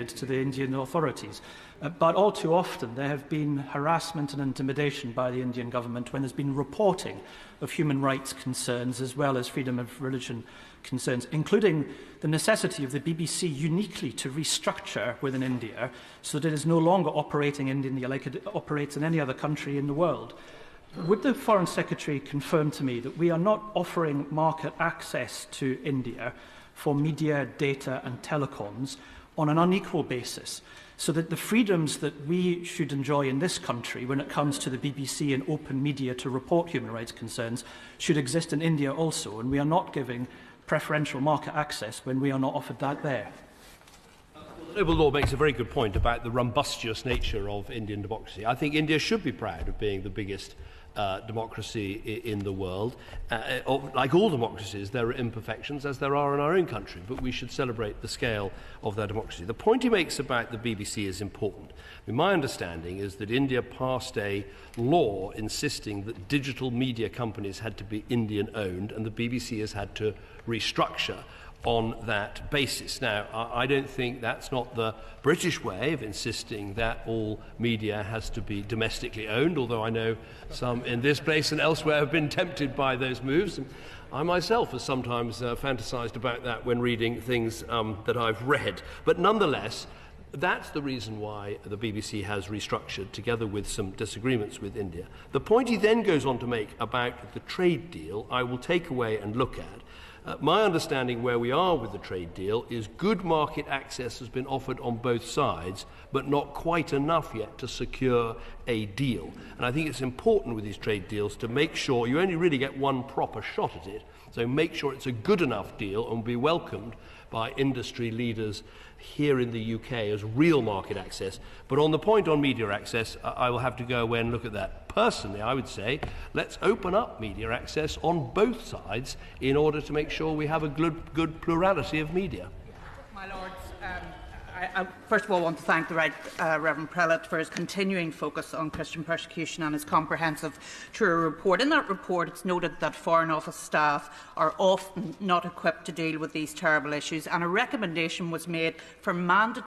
to the Indian authorities. But all too often there have been harassment and intimidation by the Indian government when there's been reporting of human rights concerns as well as freedom of religion concerns, including the necessity of the BBC uniquely to restructure within India so that it is no longer operating in India like it operates in any other country in the world. Would the Foreign Secretary confirm to me that we are not offering market access to India for media, data and telecoms on an unequal basis, so that the freedoms that we should enjoy in this country when it comes to the BBC and open media to report human rights concerns should exist in India also, and we are not giving preferential market access when we are not offered that there? Noble Law makes a very good point about the rumbustious nature of Indian democracy. I think India should be proud of being the biggest democracy in the world. Like all democracies, there are imperfections, as there are in our own country, but we should celebrate the scale of their democracy. The point he makes about the BBC is important. I mean, my understanding is that India passed a law insisting that digital media companies had to be Indian-owned, and the BBC has had to restructure on that basis. Now, I don't think that's not the British way of insisting that all media has to be domestically owned, although I know some in this place and elsewhere have been tempted by those moves. And I myself have sometimes fantasized about that when reading things that I've read. But nonetheless, that's the reason why the BBC has restructured, together with some disagreements with India. The point he then goes on to make about the trade deal, I will take away and look at. My understanding where we are with the trade deal is good market access has been offered on both sides, but not quite enough yet to secure a deal. And I think it's important with these trade deals to make sure you only really get one proper shot at it. So make sure it's a good enough deal and be welcomed by industry leaders here in the UK as real market access. But on the point on media access, I will have to go away and look at that. Personally, I would say let's open up media access on both sides in order to make sure we have a good plurality of media. My Lords, I first of all want to thank the Right Reverend Prelate for his continuing focus on Christian persecution and his comprehensive true report. In that report, it's noted that Foreign Office staff are often not equipped to deal with these terrible issues, and a recommendation was made for mandatory